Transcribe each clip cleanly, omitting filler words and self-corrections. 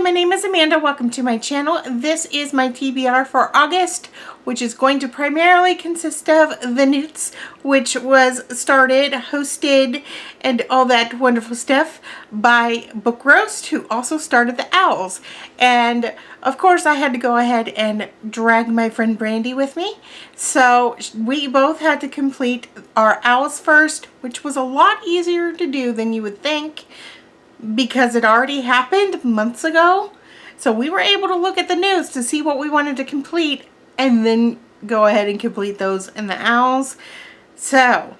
my name is Amanda. Welcome to my channel. This is my TBR for August, which is going to primarily consist of the N.E.W.T.s, which was started, hosted, and all that wonderful stuff by Book Roast, who also started the Owls. And of course, I had to go ahead and drag my friend Brandy with me. So we both had to complete our Owls first, which was a lot easier to do than you would think, because it already happened months ago. So we were able to look at the news to see what we wanted to complete and then go ahead and complete those in the Owls. So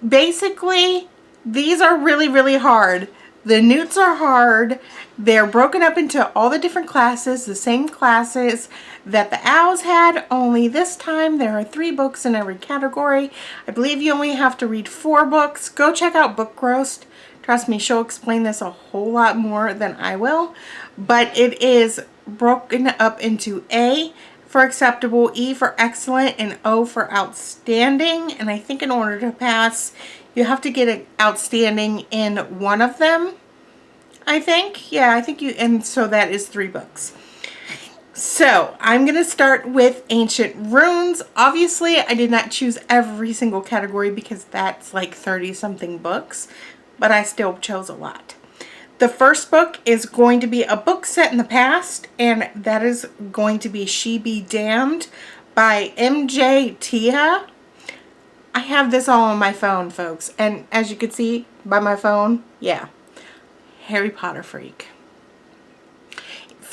basically, these are really hard. The N.E.W.T.s are hard. They're broken up into all the different classes, the same classes that the Owls had, only this time there are 3 books in every category. I believe you only have to read 4 books. Go check out Book Roast. Trust me, she'll explain this a whole lot more than I will. But it is broken up into A for acceptable, E for excellent, and O for outstanding. And I think in order to pass, you have to get an outstanding in one of them. I think. Yeah, I think you, and so that is 3 books. So I'm going to start with Ancient Runes. Obviously, I did not choose every single category because that's like 30 something books, but I still chose a lot. The first book is going to be a book set in the past, and that is going to be She Be Damned by N.E.W.T.s. I have this all on my phone, folks, and as you can see by my phone, yeah, Harry Potter freak.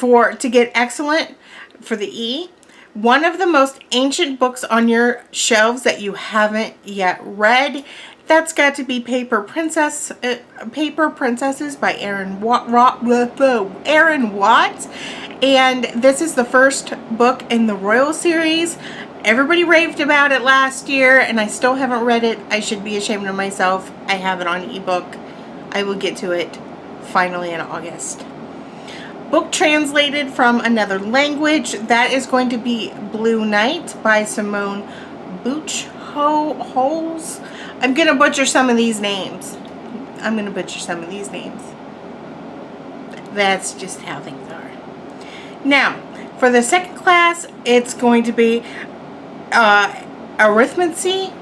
To get excellent, for the E, one of the most ancient books on your shelves that you haven't yet read, that's got to be Paper Princesses by Aaron Watt. And this is the first book in the Royal series. Everybody raved about it last year, and I still haven't read it. I should be ashamed of myself. I have it on ebook. I will get to it finally in August. Book translated from another language, that is going to be Blue Night by Simone Buchholz. I'm going to butcher some of these names. That's just how things are. Now, for the second class, it's going to be arithmancy,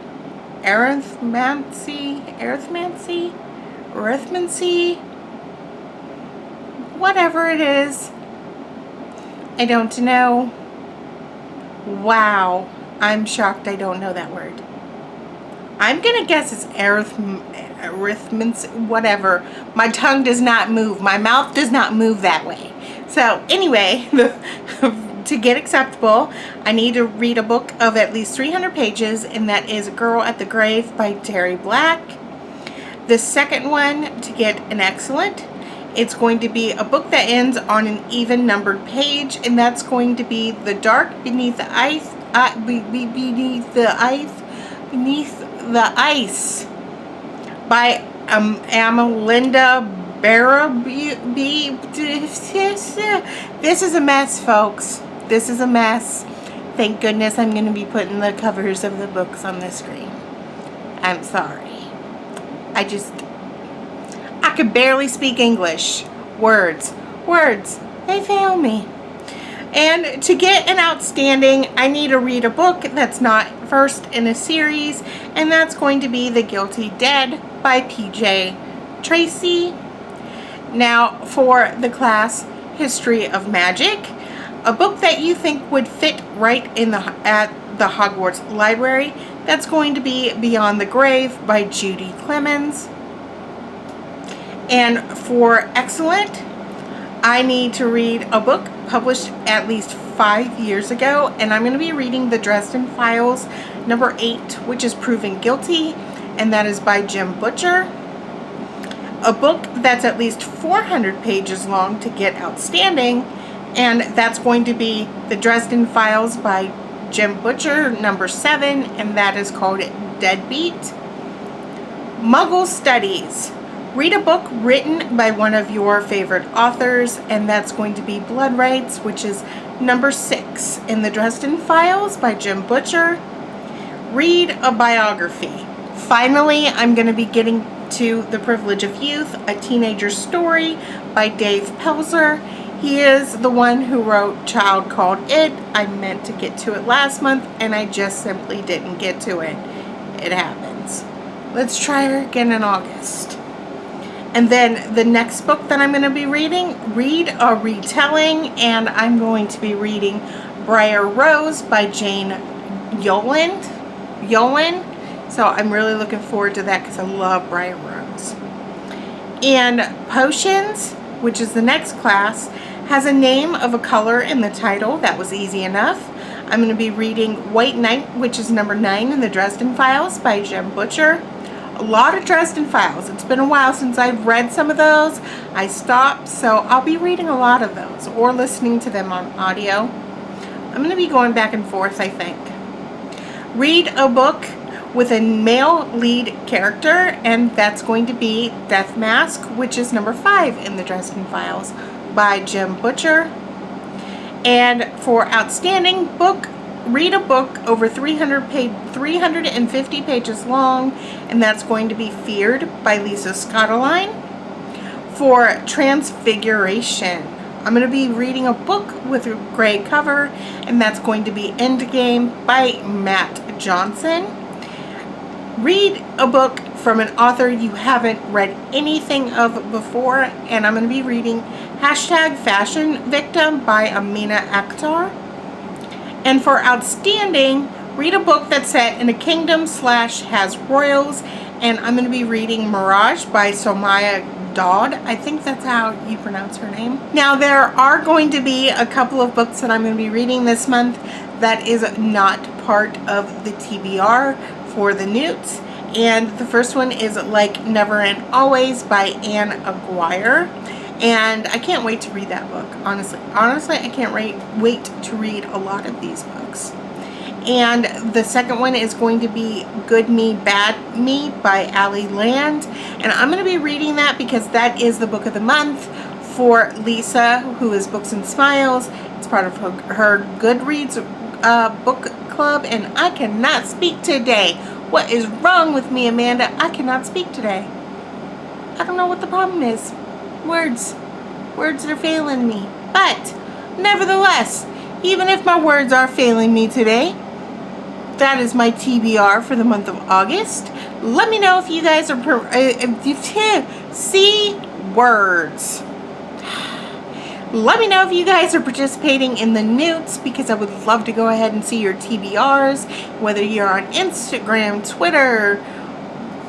whatever it is. I don't know. Wow, I'm shocked I don't know that word. I'm gonna guess it's arithmancy, whatever. My tongue does not move. My mouth does not move that way. So anyway, to get acceptable, I need to read a book of at least 300 pages, and that is Girl at the Grave by Terry Black. The second one, to get an excellent, it's going to be a book that ends on an even numbered page, and that's going to be The Dark Beneath the Ice, the Ice by Amalinda Barabee. This is a mess, folks. This is a mess. Thank goodness I'm going to be putting the covers of the books on the screen. I'm sorry. I could barely speak English. Words, they fail me. And to get an outstanding, I need to read a book that's not first in a series, and that's going to be The Guilty Dead by P.J. Tracy. Now, for the class History of Magic, a book that you think would fit right in at the Hogwarts Library, that's going to be Beyond the Grave by Judy Clemens. And for excellent, I need to read a book published at least 5 years ago, and I'm going to be reading The Dresden Files number 8, which is Proven Guilty, and that is by Jim Butcher. A book that's at least 400 pages long to get outstanding, and that's going to be The Dresden Files by Jim Butcher number 7, and that is called Deadbeat. Muggle Studies. Read a book written by one of your favorite authors, and that's going to be Blood Rights, which is number 6 in The Dresden Files by Jim Butcher. Read a biography. Finally, I'm going to be getting to The Privilege of Youth, A Teenager's Story by Dave Pelzer. He is the one who wrote Child Called It. I meant to get to it last month and I just simply didn't get to it. It happens. Let's try her again in August. And then the next book that I'm going to be reading, Read a Retelling, and I'm going to be reading Briar Rose by Jane Yolen. So I'm really looking forward to that because I love Briar Rose. And Potions, which is the next class, has a name of a color in the title. That was easy enough. I'm going to be reading White Knight, which is number 9 in the Dresden Files by Jem Butcher. A lot of Dresden Files. It's been a while since I've read some of those. I stopped, so I'll be reading a lot of those or listening to them on audio. I'm going to be going back and forth, I think. Read a book with a male lead character, and that's going to be Death Mask, which is number 5 in the Dresden Files by Jem Butcher. And for outstanding book, read a book over 350 pages long, and that's going to be Feared by Lisa Scottoline. For Transfiguration, I'm going to be reading a book with a gray cover, and that's going to be Endgame by Matt Johnson. Read a book from an author you haven't read anything of before, and I'm going to be reading #Fashion Victim by Amina Akhtar. And for outstanding, read a book that's set in a kingdom / has royals, and I'm going to be reading Mirage by Somaya Dodd. I think that's how you pronounce her name. Now, there are going to be a couple of books that I'm going to be reading this month that is not part of the TBR for the N.E.W.T.s. And the first one is Like Never and Always by Anne Aguirre. And I can't wait to read that book, honestly. Honestly, I can't wait to read a lot of these books. And the second one is going to be Good Me, Bad Me by Allie Land. And I'm going to be reading that because that is the book of the month for Lisa, who is Books and Smiles. It's part of her Goodreads book club. And I cannot speak today. What is wrong with me, Amanda? I cannot speak today. I don't know what the problem is. Words are failing me, but nevertheless, even if my words are failing me today, that is my TBR for the month of August. Let me know if you guys are see words. Let me know if you guys are participating in the N.E.W.T.s, because I would love to go ahead and see your TBRs, whether you're on Instagram, Twitter,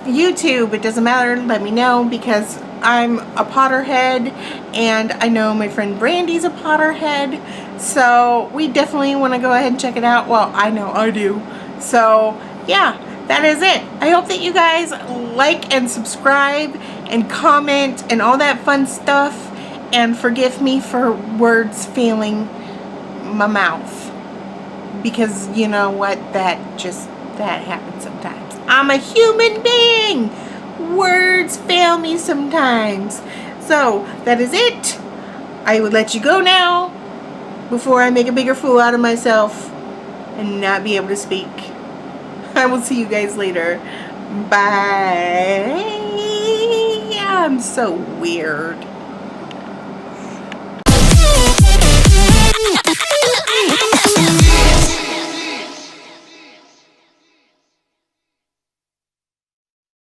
YouTube, it doesn't matter. Let me know, because I'm a Potterhead, and I know my friend Brandy's a Potterhead, so we definitely want to go ahead and check it out. Well, I know I do. So yeah, that is it. I hope that you guys like and subscribe and comment and all that fun stuff, and forgive me for words failing my mouth, because you know what, that happens sometimes. I'm a human being. Words fail me sometimes. So that is it. I would let you go now before I make a bigger fool out of myself and not be able to speak. I will see you guys later. Bye. I'm so weird.